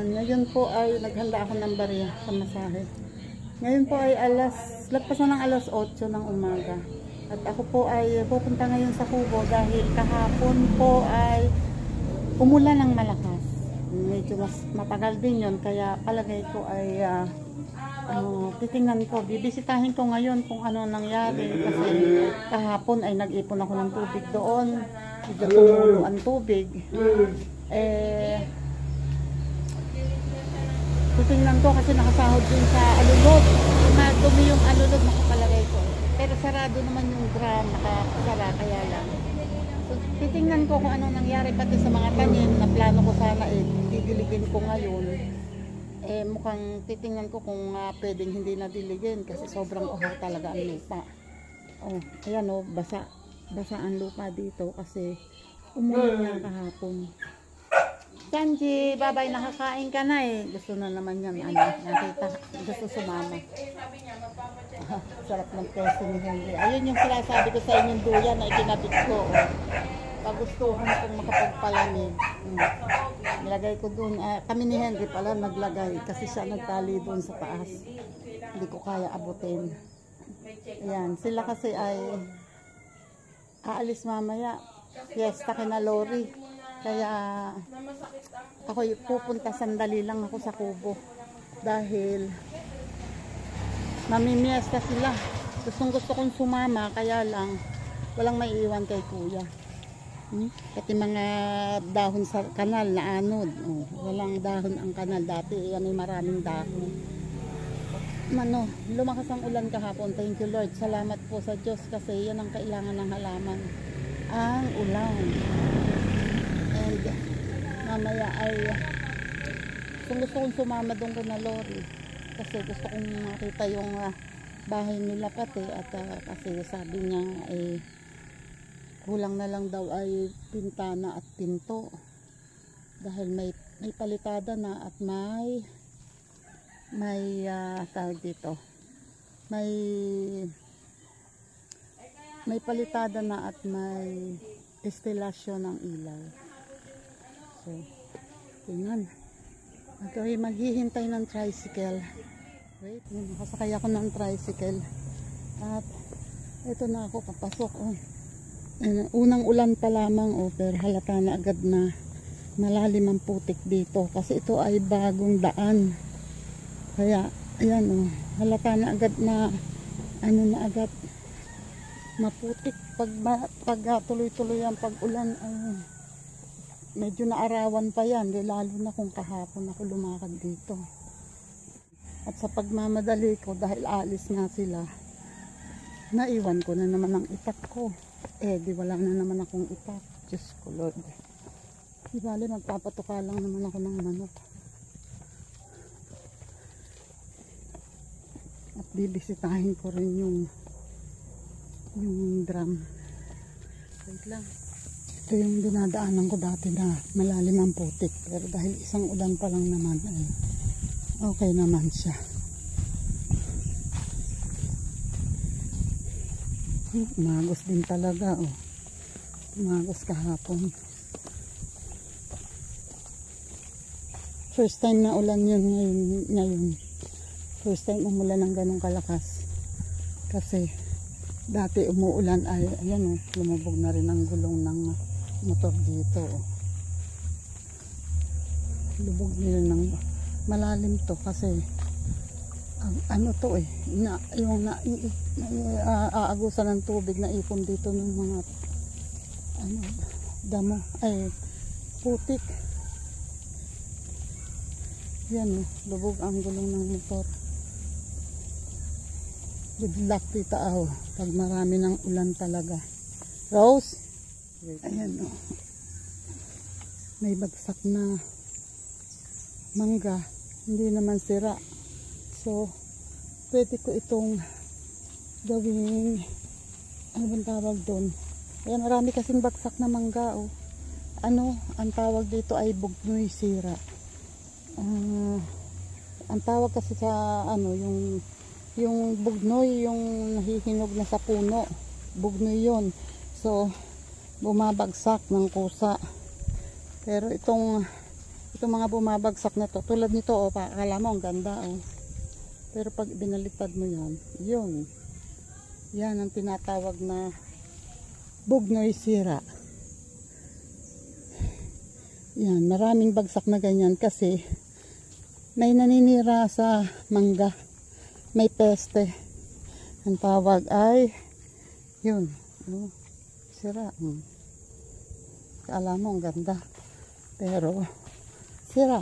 Ayan, ngayon po ay naghanda ako ng bariya sa masahe. Ngayon po ay lagpas na ng alas 8 ng umaga. At ako po ay pupunta ngayon sa Kubo dahil kahapon po ay umulan ng malakas. Medyo mas matagal din yon, kaya palagay ko ay titingnan ko, bibisitahin ko ngayon kung ano nangyari kasi kahapon ay nag-ipon ako ng tubig doon. Medyo tumulo ang tubig. Titingnan ko kasi nakasahod din sa alulod. Madumi yung alulod, nakapalagay ko. Pero sarado naman yung drum, nakasara, kaya lang. So, titingnan ko kung ano nangyari pati sa mga tanim na plano ko sana didiligin ko ngayon. Mukhang titingnan ko kung pwedeng hindi na diligin kasi sobrang uhaw talaga ang lupa. Ayan basa ang lupa dito kasi umulan nga kahapon. Sanji, babay, nakakain ka na eh. Gusto na naman yan, nakita, gusto sumama. Sarap ng peso ni Henry. Ayun yung sinasabi ko sa inyong duyan na ikinabit ko. Pagustuhan kong makapagpalamig. Nilagay ko dun. Kami ni Henry pala naglagay kasi siya nagtali dun sa taas. Hindi ko kaya abutin. Ayan, sila kasi ay aalis mamaya. Fiesta kina Lori. Kaya ako pupunta, sandali lang ako sa Kubo dahil mamimiesta sila. Gusto kong sumama, kaya lang walang maiiwan kay kuya. Pati mga dahon sa kanal na anod, walang dahon ang kanal. Dati yan ay maraming dahon. Lumakas ang ulan kahapon. Thank you Lord, salamat po sa Diyos kasi yan ang kailangan ng halaman, ang ulan. And mamaya ay gusto kong sumama doon ko na Lori kasi gusto kong makita yung bahay nila pati at kasi sabi niya kulang na lang daw ay pintana at pinto dahil may palitada na at may tawag dito, may palitada na at may estelasyon ng ilaw. So, tingnan. Maghihintay ng tricycle. Wait, nakasakay ako ng tricycle. At ito na ako, papasok. Unang ulan pa lamang, pero halata na agad na malalim ang putik dito. Kasi ito ay bagong daan. Kaya, ayan, halata na agad na, agad maputik. Pag tuloy-tuloy ang pag-ulan, medyo naarawan pa yan, lalo na kung kahapon ako lumakad dito. At sa pagmamadali ko, dahil alis nga sila, naiwan ko na naman ang itak ko. Di wala na naman akong itak. Diyos ko Lord. Di bali, magpapatuka lang naman ako ng manok. At bibisitahin ko rin yung drum. Wait lang. Ito yung dinadaanan ko dati na malalim ang putik. Pero dahil isang ulan pa lang naman, okay naman siya. Umagos din talaga. Umagos kahapon. First time na ulan yun ngayon. First time umulan ng ganong kalakas. Kasi dati umuulan ay lumubog na rin ang gulong ng motor dito. Lubog nila ng malalim to kasi yung aagusan ng tubig na ipon dito ng mga damo putik. Yan lubog ang gulong ng motor. Good luck tita pag marami ng ulan talaga. Rose, ayan may bagsak na mangga, hindi naman sira, so pwede ko itong gawing ano bang tawag doon. Ayan, marami kasing bagsak na mangga. Ang tawag dito ay bugnoy sira. Ang tawag kasi sa yung bugnoy, yung nahihinog na sa puno, bugnoy yon. So bumabagsak ng kusa. Pero itong Itong mga bumabagsak na to, tulad nito, oh, akala mo ang ganda, oh. Pero pag binalitad mo yan, yun. Yan ang tinatawag na bugnoy sira. Yan, maraming bagsak na ganyan kasi may naninira sa mangga. May peste. Ang tawag ay yun. Oh, sira. Alam mo, ang ganda. Pero sira.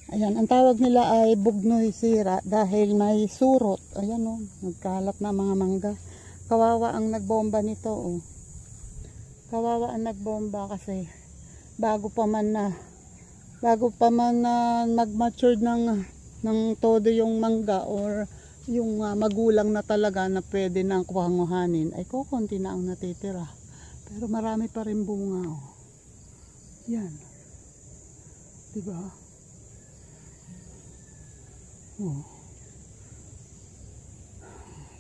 Ayan, ang tawag nila ay bugnoy sira dahil may surot. Ayan o, nagkalat na mga mangga. Kawawa ang nagbomba nito o. Kawawa ang nagbomba kasi bago pa man na mag-mature ng todo yung mangga or yung magulang na talaga na pwede nang kuhanguhanin ay kukunti na ang natitira. Pero marami pa rin bunga o. Yan. Diba? Oh.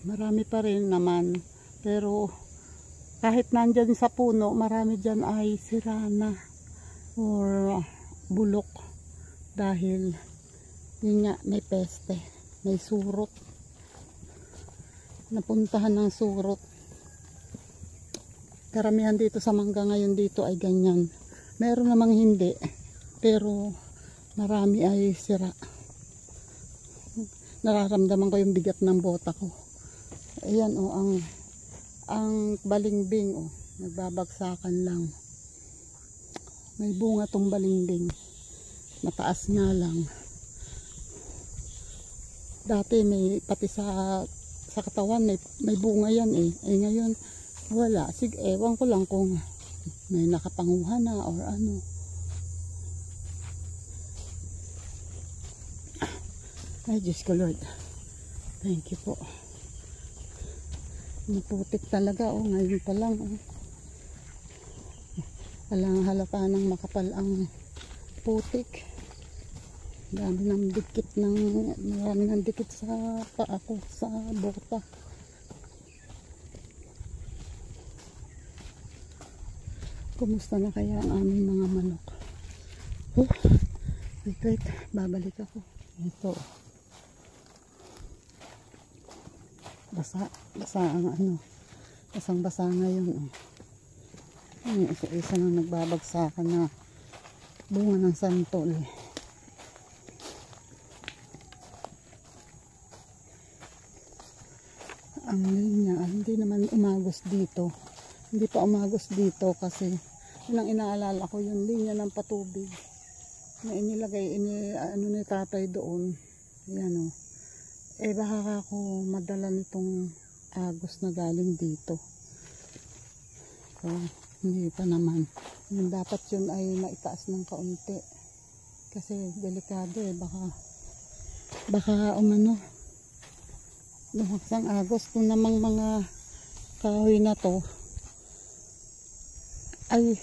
Marami pa rin naman, pero kahit nandyan sa puno, marami dyan ay sira na or bulok dahil yun nga, may peste, may surot, napuntahan ng surot. Karamihan dito sa mangga ngayon dito ay ganyan. Meron namang hindi, pero marami ay sira. Nararamdaman ko yung bigat ng bota ko. Ayan o, ang balimbing o, nagbabagsakan lang. May bunga tong balimbing. Mataas nga lang. Dati may pati sa katawan may bunga yan eh. Eh ngayon wala. Sige, ewan ko lang kung may nakapanguha na or ano. Ay, Diyos ko Lord. Thank you po. Naputik talaga. Oh, ngayon pa lang. Oh. Walang halata ng makapal ang putik. Marami ng dikit sa paa ko, sa bota. Kumusta na kaya ang aming mga manok? Oh, wait. Babalik ako. Ito. Basa ang ano, basang-basa ngayon. Yung isa na nagbabagsakan na bunga ng santol. Ang linya, hindi naman umagos dito. Hindi pa umagos dito kasi yun ang inaalala ko, yung linya ng patubig na inilagay, ano ni tatay doon. Yan o. Eh baka ako madala nitong agos na galing dito. So, hindi pa naman. Yung dapat yun ay maitaas ng kaunti. Kasi delikado eh. Baka umano. Lumaksang agos. Kung namang mga kahoy na to ay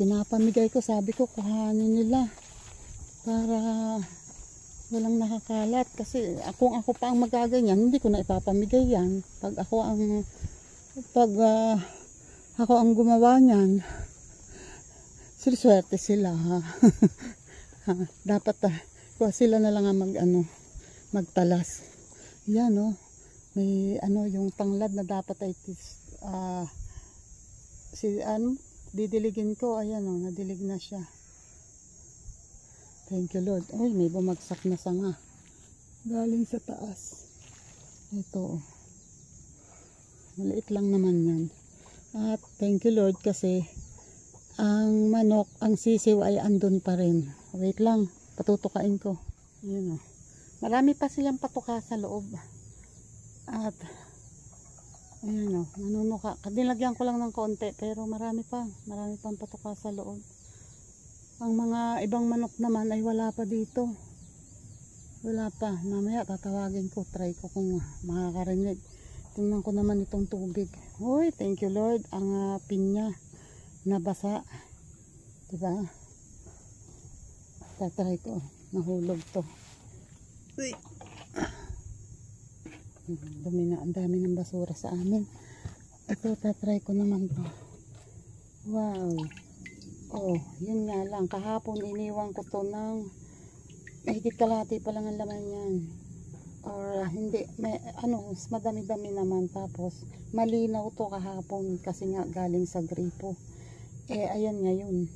pinapamigay ko. Sabi ko kuhanin nila para walang nakakalat kasi kung ako pa ang magaganyan hindi ko na ipapamigay yan pag ako ang gumawa niyan. Swerte sila ha. Dapat kuha sila na lang ang magtalas. Yan oh, may yung tanglad na dapat ay didiligin ko. Ayan oh, nadilig na siya. Thank you Lord. Uy, may bumagsak na sanga. Galing sa taas. Ito. Maliit lang naman yan. At thank you Lord kasi ang manok, ang sisiw ay andun pa rin. Wait lang. Patutukain ko. Ayan o. Marami pa silang patuka sa loob. At ayan o. Nanunuka. Nilagyan ko lang ng konti pero marami pang patuka sa loob. Ang mga ibang manok naman ay wala pa dito. Wala pa. Mamaya tatawagin ko. Try ko kung makakarinig. Tingnan ko naman itong tubig. Uy, thank you Lord. Ang pinya nabasa. Diba? Tatry ko. Nahulog to. Uy. Ang dami ng basura sa amin. Ito, tatry ko naman to. Wow. Oh, yun nga lang. Kahapon iniwan ko to ng mahigit kalahati pa lang ang laman yan. Or hindi, may, ano, mas madami-dami naman. Tapos, malinaw to kahapon kasi nga galing sa gripo. Eh, ayan ngayon.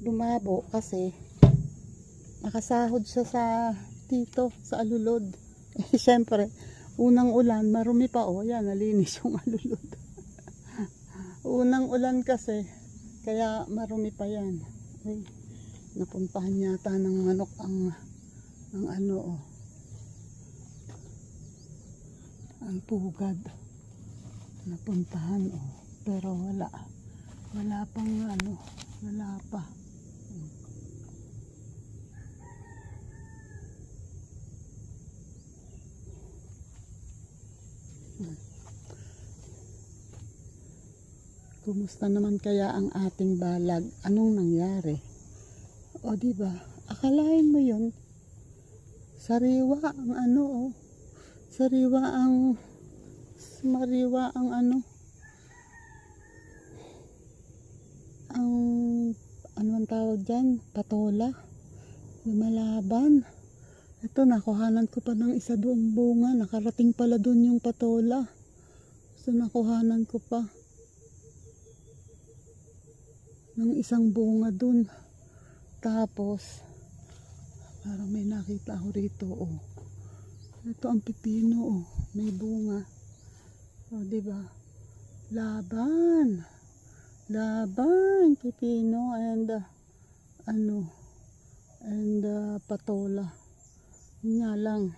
Lumabo kasi nakasahod siya sa dito, sa alulod. Eh, syempre, unang ulan, marumi pa. Oh, yan, nalinis yung alulod. Unang ulan kasi, kaya marumi pa yan. Ay, napuntahan yata ng manok ang ano, oh, ang pugad. Napuntahan, oh, pero wala pang ano, wala pa. Kumusta naman kaya ang ating balag? Anong nangyari? O di ba? Akalain mo 'yon? Sariwa ang ano, oh. Mariwa ang ano. Ang ano ang tawag diyan? Patola. Lumalaban. Ito, nakuhanan ko pa ng isa doong bunga. Nakarating pala doon yung patola. So, nakuhanan ko pa ng isang bunga doon. Tapos, parang may nakita ako rito, oh. Ito ang pipino, oh. May bunga. Oh, diba? Laban. Laban, pipino and ano, and patola. Nga lang,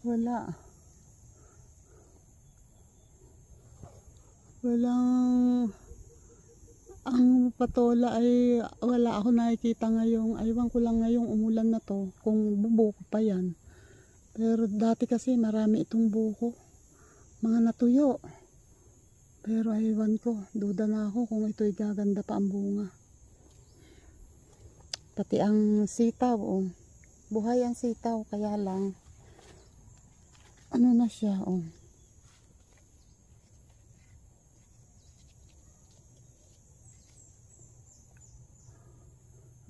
walang ang patola ay wala ako nakikita ngayong, aywan ko lang ngayong umulan na to kung bubuko pa yan. Pero dati kasi marami itong buko, mga natuyo, pero aywan ko, duda na ako kung ito'y gaganda pa ang bunga. Pati ang sitaw, oh. Buhay ang sitaw, kaya lang ano na siya, oh.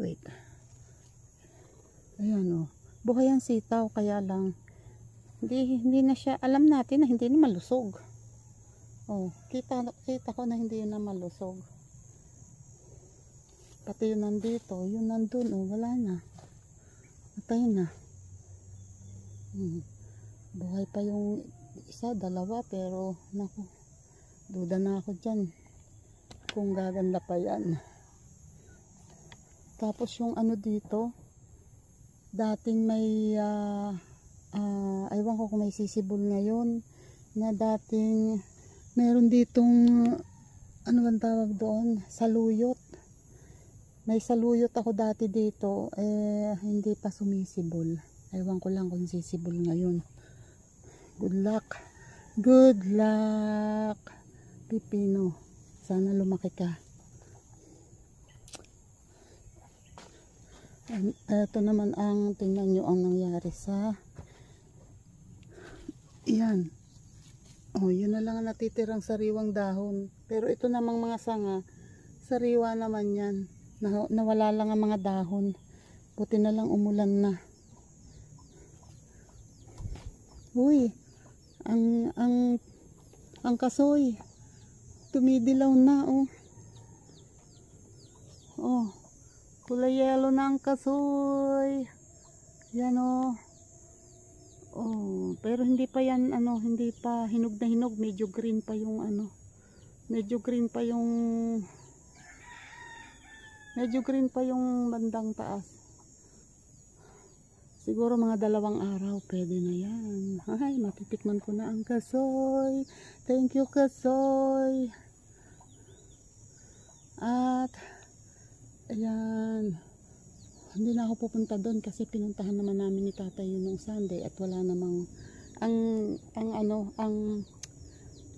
Wait. Ayan, oh. Buhay ang sitaw, kaya lang hindi na siya, alam natin na hindi na malusog. Oh, kita ko na hindi na malusog. Pati yun nandito, yun nandun, oh, wala na. Patay na. Buhay pa yung isa, dalawa, pero naku, duda na ako dyan kung gaganda pa yan. Tapos yung ano dito, dating may aywan ko kung may sisibol ngayon, na dating meron ditong ano bang tawag doon, saluyot. May saluyot ako dati dito, eh hindi pa sumisibol. Aywan ko lang kung sisibol ngayon. Good luck. Good luck, pipino. Sana lumaki ka. Ito naman ang, tingnan nyo ang nangyari sa yan. Oh, yun na lang ang natitirang sariwang dahon. Pero ito namang mga sanga, sariwa naman yan. Nawala lang ang mga dahon. Buti na lang umulan na. Uy, ang kasoy tumidilaw na, oh. Oh, kulay yellow na ang kasoy. Yan, oh. Oh, pero hindi pa yan ano, hindi pa hinog na hinog, medyo green pa yung ano. Medyo green pa yung bandang taas. Siguro mga 2 araw pwede na yan. Ay, matitikman ko na ang kasoy. Thank you, kasoy. At ayan, hindi na ako pupunta doon kasi pinuntahan naman namin ni tatay yun nung Sunday at wala namang ang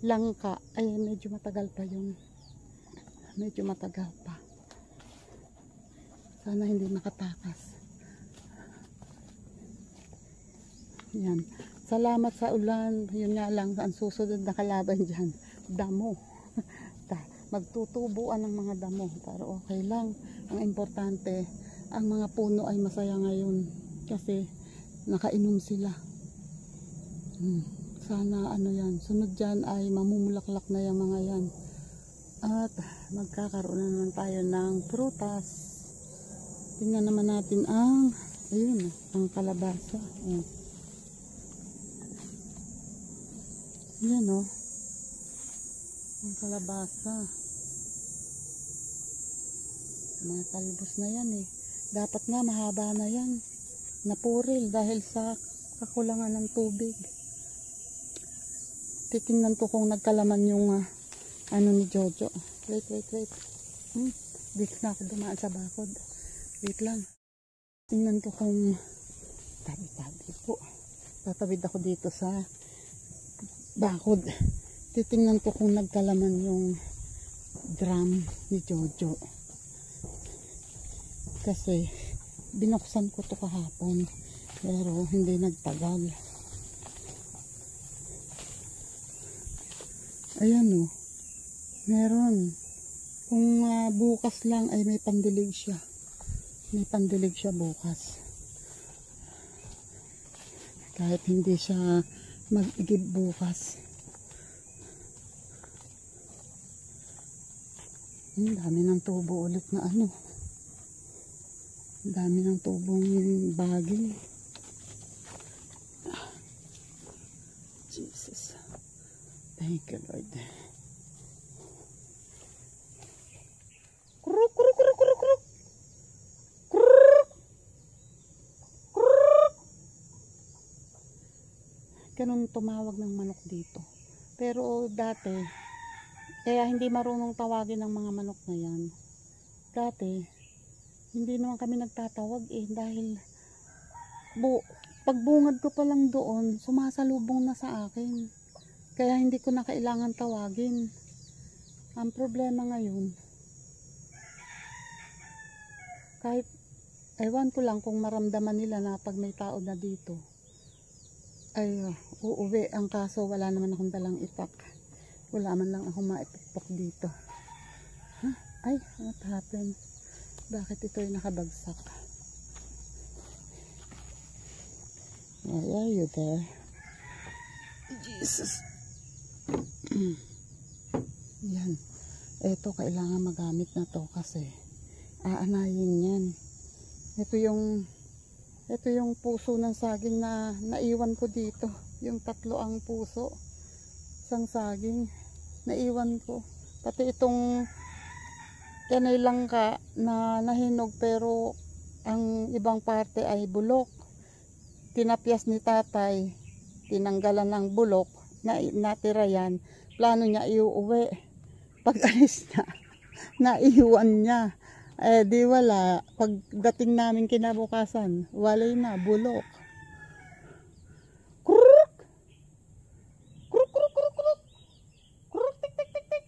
langka ay medyo matagal pa yun. Medyo matagal pa. Sana hindi makatakas. Yan. Salamat sa ulan. Yun nga lang, ang susunod na kalaban dyan, damo. Magtutubuan ng mga damo, pero okay lang. Ang importante, ang mga puno ay masaya ngayon kasi nakainom sila. Sana ano yan, sunod dyan ay mamumulaklak na yung mga yan at magkakaroon na naman tayo ng prutas. Tingnan naman natin ang ayun, ang kalabasa. Yan o, ang kalabasa. Mga talbos na yan eh. Dapat nga mahaba na yan, napuril dahil sa kakulangan ng tubig. Titingnan ko kung nagkalaman yung ano ni Jojo. Wait. Dito na ako dumaan sa bakod. Wait lang. Tingnan ko kung tabi-tabi po. Tatawid ako dito sa bakod. Titingnan ko kung nagkalaman yung drum ni Jojo. Kasi binuksan ko to kahapon pero hindi nagtagal. Ayan o, meron. Kung bukas lang ay may pandilig siya. May pandilig siya bukas. Kahit hindi siya mag-igib bukas. Dami ng tubo ulit na ano. Dami ng tubong baging. Jesus. Thank you, Lord. Kuruk, kuruk, kuruk, kuruk, kuruk. Kuruk. Kuruk. Ganun tumawag ng manok dito. Pero dati, kaya hindi marunong tawagin ng mga manok na yan. Dati, hindi naman kami nagtatawag eh dahil pagbungad ko pa lang doon, sumasalubong na sa akin. Kaya hindi ko na kailangan tawagin. Ang problema ngayon, kahit ewan ko lang kung maramdaman nila na pag may tao na dito, ay uuwi. Ang kaso wala naman akong dalang itak. Wala man lang akong maipukpok dito. Huh? Ay, what happened? Bakit ito ay nakabagsak? Why are you there? Jesus. Yan. Ito kailangan magamit na to kasi aanayin yan. Ito yung puso ng saging na naiwan ko dito. Yung 3 ang puso. Isang saging. Naiwan ko. Pati itong kanay langka na nahinog pero ang ibang parte ay bulok. Tinapyas ni tatay, tinanggalan ng bulok, natira yan. Plano niya iuwi. Pag alis na, naiwan niya. Eh di wala. Pagdating namin kinabukasan, walay na, bulok. Kuruk! Kuruk, kuruk, kuruk, kuruk! Kuruk, tik, tik, tik, tik!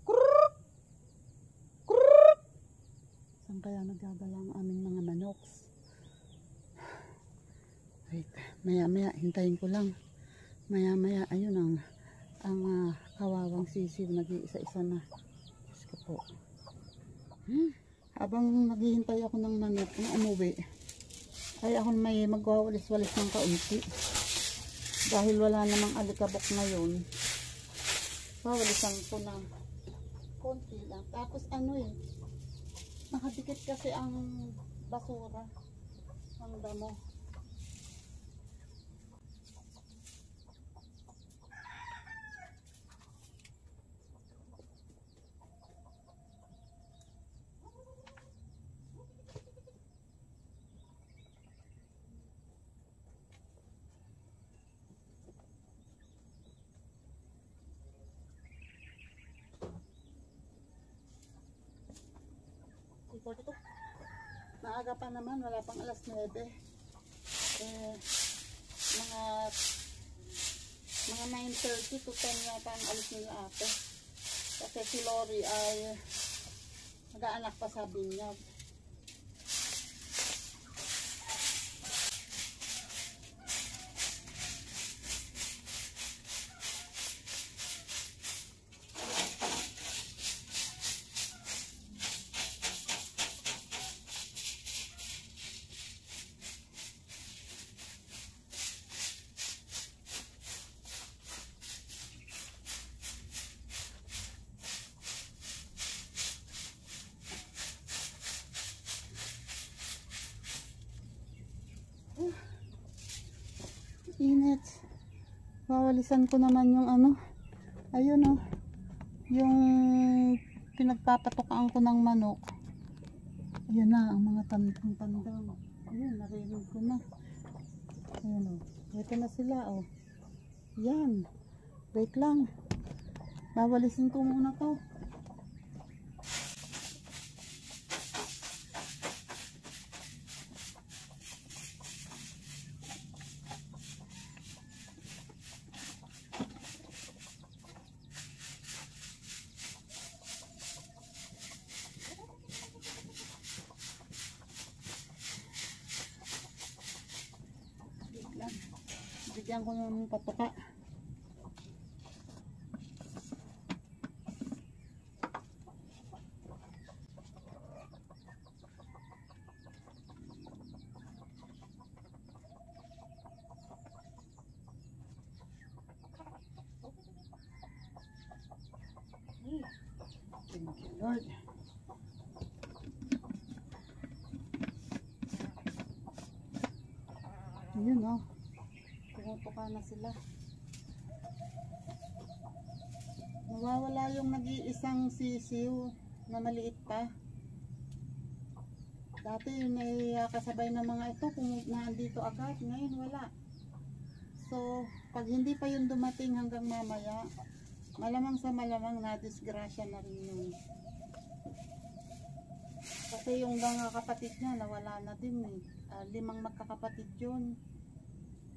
Kuruk! Kuruk! Saan kaya nagagala ang aming mga manok? Wait, maya hintayin ko lang. Maya ayun ang kawawang sisiw nag-iisa-isa na. Diyos ko po. Habang naghihintay ako ng manok na umuwi, ay ako may magwawalis-walis ng kaunti. Dahil wala namang alikabok ngayon, wawalisan ko ng konti lang. Tapos ano nakadikit kasi ang basura ng damo. Maaga pa naman, wala pang alas 9. Mga 9:30 to 10 yata ang alis nila ate. Kasi si Lori ay nag-aanak pa sa binyag. Nawalisan ko naman yung ano. Ayun oh. Yung pinagpapatukaan ko ng manok. Ayan na ang mga tandang. Ayun, narinig ko na. Ayun oh. Ito na sila oh. Yan. Wait lang. Nawalisin ko muna to. Bigyan ko ng patuka. Thank you, Lord. Ayun oh. Tumutuka na sila. Nawawala yung nag-iisang sisiw na maliit pa. Dati may kasabay ng mga ito kung nandito agad. Ngayon wala. So pag hindi pa yun dumating hanggang mamaya, malamang sa malamang na disgrasya na rin yun. Kasi yung mga kapatid niya nawala na din eh. 5 magkakapatid yun.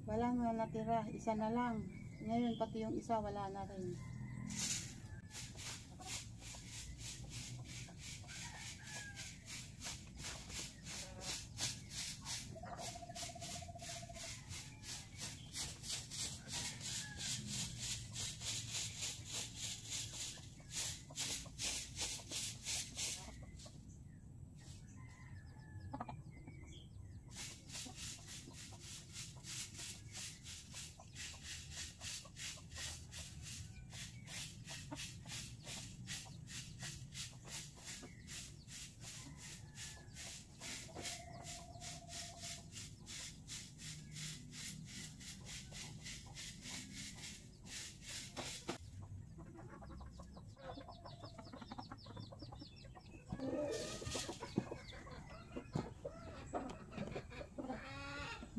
Wala nga natira, isa na lang. Ngayon pati yung isa wala na rin.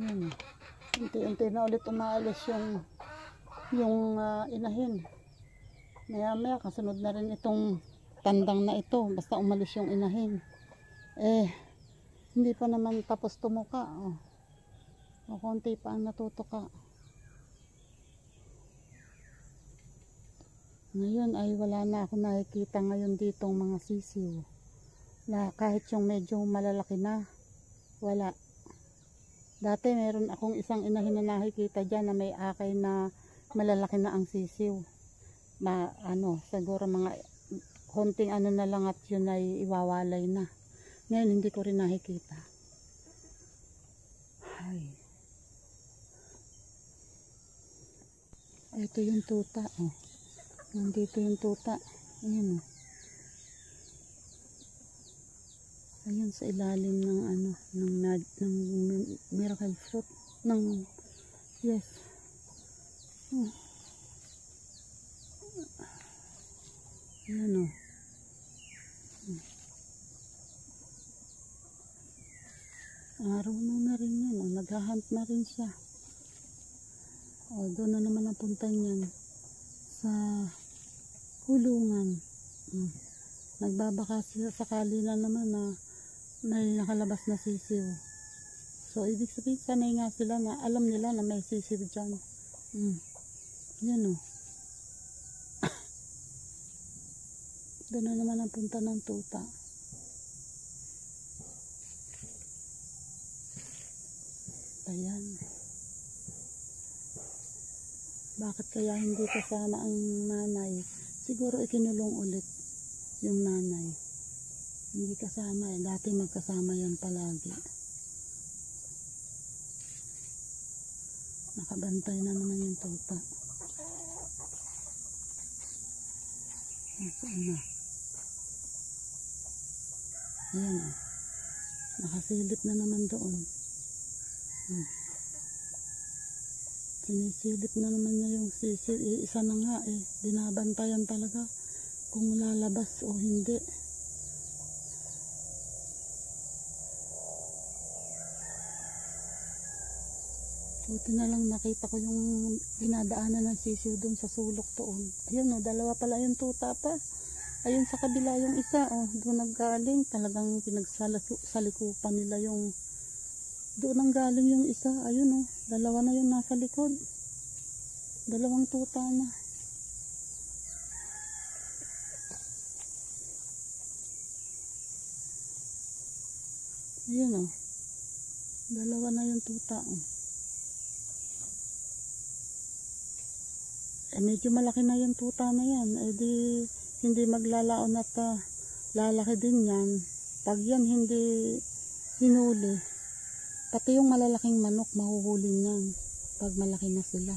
Yan. Unti-unti na ulit umaalis yung inahin. Maya-maya kasunod na rin itong tandang na ito. Basta umalis yung inahin. Hindi pa naman tapos tumuka. O konti pa ang natutuka. Ngayon ay wala na ako nakikita ngayon ditong mga sisiw. Na kahit yung medyo malalaki na, wala. Dati meron akong isang inahin na nakikita dyan na may akay na malalaki na ang sisiw. Siguro mga konting ano na lang at yun ay iwawalay na. Ngayon hindi ko rin nakikita. Ay. Ito yung tuta. Oh. Nandito yung tuta. Ayan oh. Ayun sa ilalim ng ng miracle fruit yes. Ayan oh. Marunong na rin yan oh. Naghahunt na rin siya. Doon na naman ang punta niyan sa kulungan. Nagbabaka siya sakali na naman na may nakalabas na sisiw. So ibig sabihin sanay nga sila na alam nila na may sisiw dyan. Yan o. Doon na naman ang punta ng tuta. Ayan. Bakit kaya hindi kasama ang nanay? Siguro ikinulong ulit yung nanay. Hindi kasama eh. Dati magkasama yan palagi. Nakabantay na naman yung tuta. Nasaan na? Ayan o. Nakasilip na naman doon. Sinisilip na naman niya yung sisi. Isa na nga eh. Binabantayan talaga kung lalabas o hindi. Buti na lang nakita ko yung dinadaanan ng sisiw doon sa sulok doon. Ayun o, dalawa pala yung tuta pa. Ayun sa kabila yung isa o, doon naggaling. Talagang pinagsalikupan nila yung doon ang galing yung isa. Ayun o, dalawa na yung nasa likod. Dalawang tuta na. Ayun o, dalawa na yung tuta o. Medyo malaki na yung tuta na yan. Di hindi maglalaon at lalaki din yan. Pag yan hindi hinuli, pati yung malalaking manok mahuhuli niyan pag malaki na sila.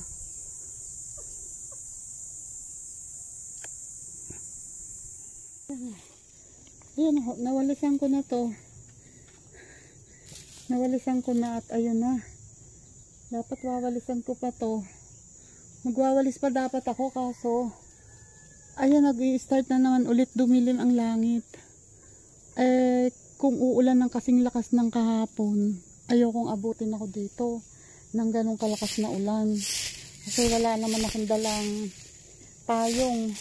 Ayan, nawalisan ko na to. Nawalisan ko na at ayun na. Dapat wawalisan ko pa to. Magwawalis pa dapat ako kaso ayan, nag-i-start na naman ulit dumilim ang langit. Kung uulan ng kasing lakas ng kahapon, ayokong abutin ako dito ng ganong kalakas na ulan. Kasi wala naman akong dalang payong.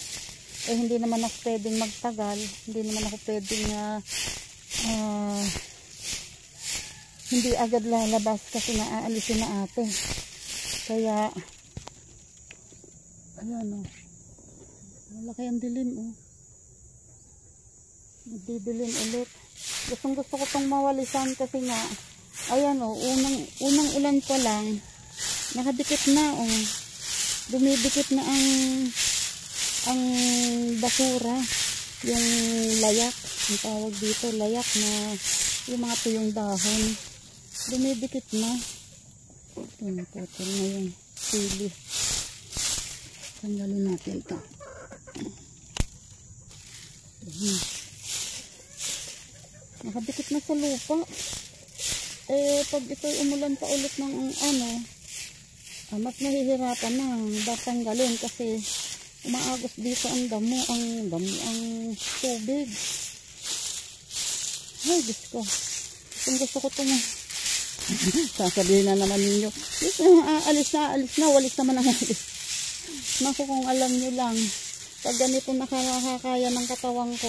Hindi naman ako pwedeng magtagal. Hindi naman ako pwedeng hindi agad lalabas kasi naaalisin na ate. Kaya ayan o, malaki ang dilim o. Magdidilim ulit. Gustong gusto ko itong mawalisan kasi nga ayan o, unang ulan pa lang nakadikit na o. Dumidikit na ang basura, yung layak, ang tawag dito, layak na yung mga tuyong dahon. Dumidikit na. Putol na yung sili. Tanggalin natin ito. Nakadikit na sa lupa. Pag ito umulan pa ulit ng mas nahihirapan na datanggalin kasi umaagos dito ang damo, ang tubig. Ay, Diyos ko. Kung gusto ko ito sasabihin na naman ninyo, alis na, walis naman ang alis. Naku, kung alam nyo lang, pag ganito nakakaya ng katawang ko,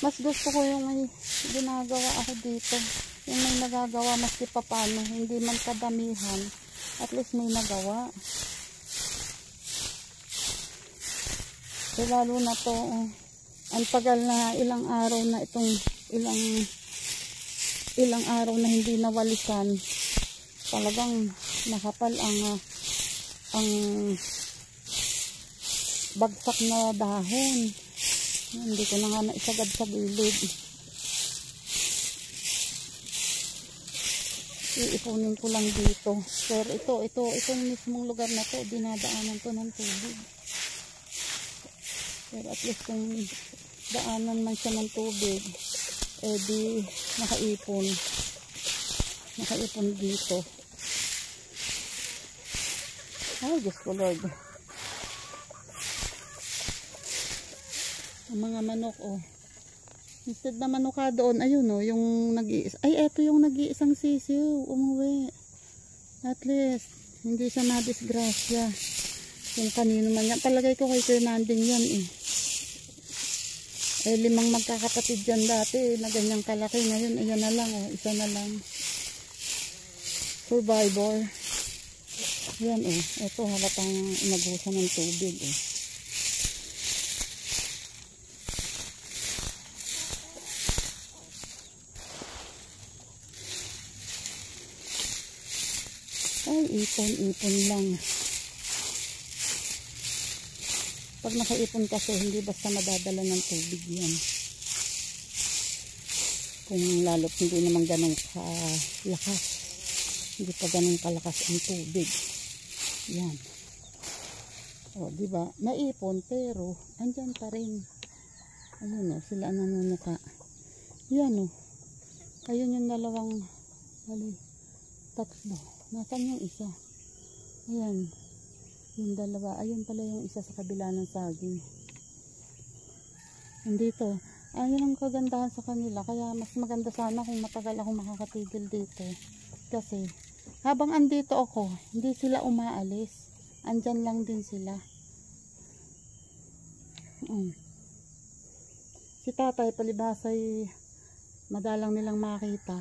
mas gusto ko yung may ginagawa ako dito. Yung may nagagawa maski papano, hindi man kadamihan, at least may nagawa. So, lalo na to, ang tagal na ilang araw na itong ilang araw na hindi nawalisan, talagang nakapal ang bagsak na dahon. Hindi ko na nga naisagad sa gilid. Iipunin ko lang dito. Pero itong mismong lugar na to, dinadaanan to ng tubig. Pero at least kung daanan man siya ng tubig, di nakaipon dito. Ay, Diyos ko Lord. Ang mga manok instead na manuka doon, ayun yung eto yung nag-iisang sisiw umuwi. At least hindi siya na-disgrasya. Kung kanino man yan, palagay ko kay Fernanding yan limang magkakapatid dyan dati na ganyang kalaki. Ngayon ayan na lang isa na lang. Survivor. Yan eto halatang inabusan ng tubig Ay, ipon lang. Pag nakaipon kasi, hindi basta madadala ng tubig yan. Kung lalo't hindi naman ganun kalakas. Hindi pa ganun kalakas ang tubig. Yan. Diba? Naipon, pero andyan pa rin. Ayun sila nanunuka. Yan Ayun yung dalawang, tatlo. Nasaan yung isa? Ayan. Yung dalawa. Ayun pala yung isa sa kabila ng saging. Nandito. Ayun ang kagandahan sa kanila. Kaya mas maganda sana kung matagal ako makakatigil dito. Kasi habang andito ako, hindi sila umaalis. Andyan lang din sila. Si tatay palibasay madalang nilang makita.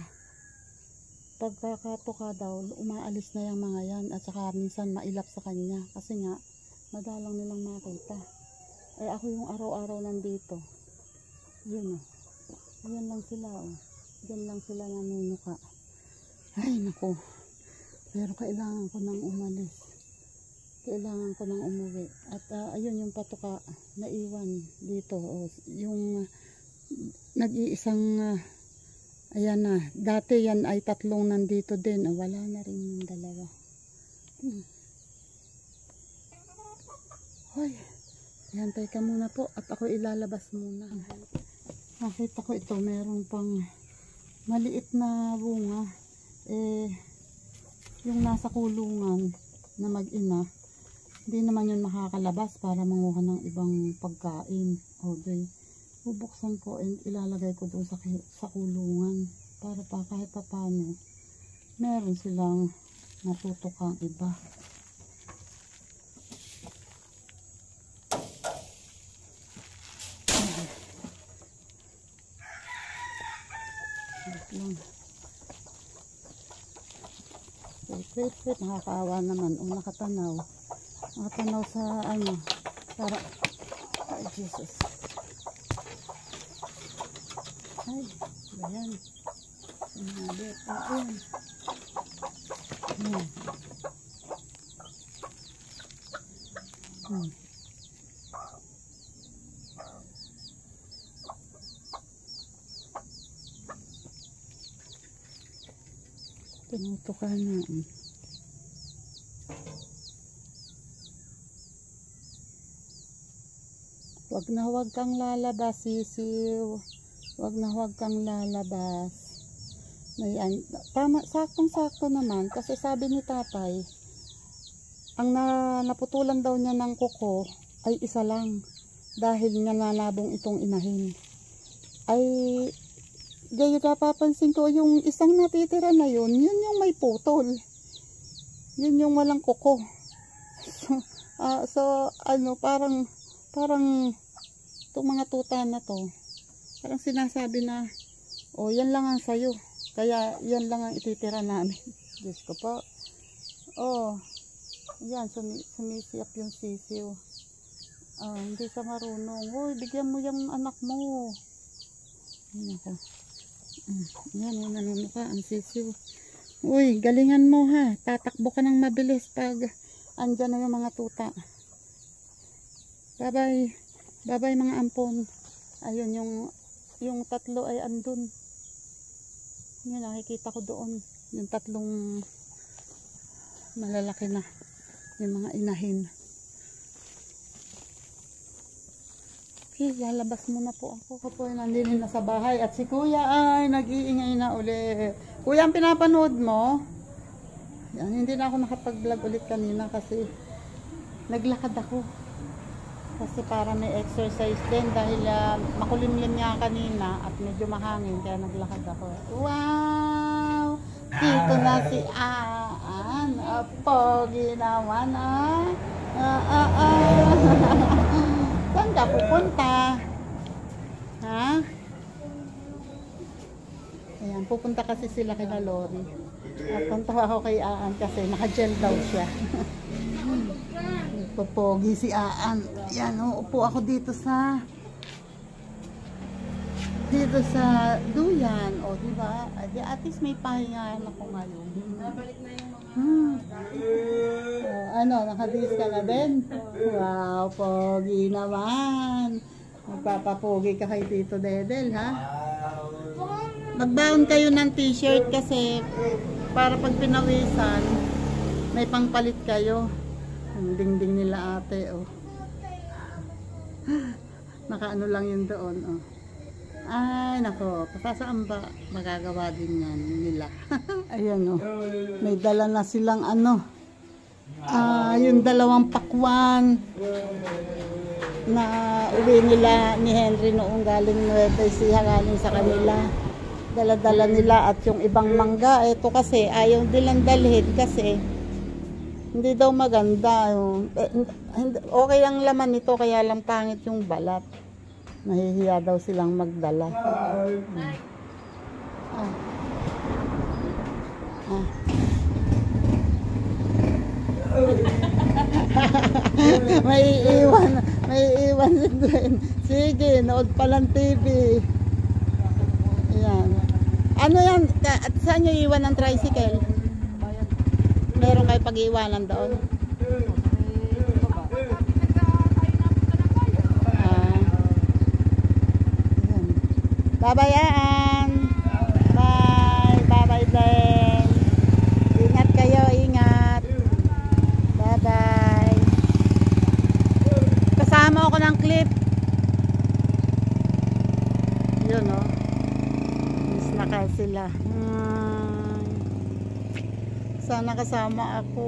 Pagkakatuka daw, umaalis na yung mga yan. At saka minsan mailap sa kanya. Kasi nga, madalang nilang makita. Eh ako yung araw-araw nandito. Yun o. Ayan lang sila o. Diyan lang sila nanunuka. Ay naku. Pero kailangan ko nang umalis. Kailangan ko nang umuwi. At ayun yung patuka na iwan dito. O, yung nag-iisang ayan na. Dati yan ay tatlong nandito din. O, wala na rin yung dalawa. Hoy. Hantay ka muna po. At ako ilalabas muna. Nakita ko ito. Meron pang maliit na bunga. Yung nasa kulungan na mag-ina. Hindi naman yun makakalabas para manguha ng ibang pagkain. Okay. Bubuksan ko and ilalagay ko doon sa kulungan para pa kahit pa paano meron silang matutukang iba. Wait, nakakaawa naman. Nakatanaw sa ano para ay Jesus. Ay, ayan. Sinabit. Ayan. Tinutukan na. Huwag kang lalabas, sisiw. Huwag kang lalabas. Tama, saktong-sakto naman. Kasi sabi ni tatay, ang naputulan daw niya ng kuko ay isa lang. Dahil nananabong itong inahin. Ay, gaya napapansin ko, yung isang natitira na yun yung may putol. Yun yung walang kuko. So, ano, parang itong mga tuta na to, parang sinasabi na, oh, yan lang ang sayo. Kaya, yan lang ang ititira namin. Diyos ko po. Oh, yan, sumisiyak yung sisiw. Hindi ka marunong. Uy, bigyan mo yung anak mo. Yan ako. Yan, yung nanunuka, ang sisiw. Uy, galingan mo ha. Tatakbo ka ng mabilis pag andyan na yung mga tuta. Bye-bye. Bye-bye mga ampon. Ayun, yung tatlo ay andun. Yun, nakikita ko doon. Yung tatlong malalaki na. Yung mga inahin. Okay, lalabas muna po ako. Ako po ay nandinin na sa bahay. At si kuya ay nag-iingay na ulit. Kuya, ang pinapanood mo? Yan, hindi na ako nakapag-vlog ulit kanina kasi naglakad ako. Kasi para may exercise din dahil makulimlim nga kanina at medyo mahangin kaya naglakad ako. Wow! Dito na si Aan. Pogi naman Saan ka pupunta? Ha? Ayan, pupunta kasi sila kay Lori. At punta ako kay Aan kasi naka-gel daw siya. Popogi si Aan. Yan, upo ako dito sa duyan. O, diba? At least may pahingahan ako ngayon. Nabalik na yung mga... Ano, nakabis ka na din? Wow, pogi naman. Magpapapogi ka kay Tito Dedel, ha? Magbaon kayo ng t-shirt kasi para pag pinawisan, may pangpalit kayo. Ang dingding nila ate, oh. Nakaano lang yun doon, oh. Ay, nako. Saan ba magagawa din yan nila? Ayan, oh. May dala na silang ano. Yung dalawang pakwan na uwi nila ni Henry noong galing Nueva Ecija, galing sa kanila. Dala-dala nila at yung ibang mangga, ito kasi ayaw nilang dalhin kasi hindi daw maganda. Okay ang laman nito, kaya lang pangit yung balat. Nahihiya daw silang magdala. may iwan si Gwen. Sige, nood pa lang TV. Ayan. Ano yan? Saan nyo iwan ng tricycle? Meron kayo pag-iwanan doon? Babayaan. Bye. Bye-bye din. Ingat kayo, ingat. Bye-bye. Kasama ako ng clip. Yun, oh. Miss na ka sila. Sana kasama ako.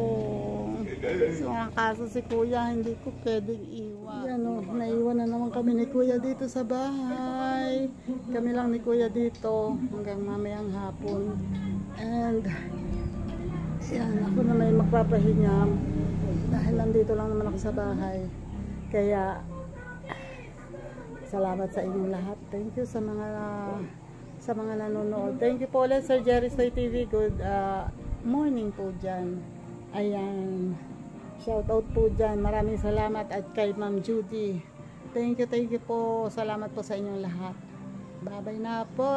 So, ang kaso si Kuya, hindi ko pwedeng iwan. Yan, oh, naiwan na naman kami ni Kuya dito sa bahay. Kami lang ni Kuya dito hanggang mamayang hapon. And, yan, ako na may magpapahinga dahil nandito lang naman ako sa bahay. Kaya, salamat sa inyong lahat. Thank you sa mga nanonood. Thank you po ulit, Sir Jerry Soy TV. Good morning po dyan. Ayan. Shout out po dyan. Maraming salamat at kay Ma'am Judy. Thank you po. Salamat po sa inyong lahat. Bye-bye na po.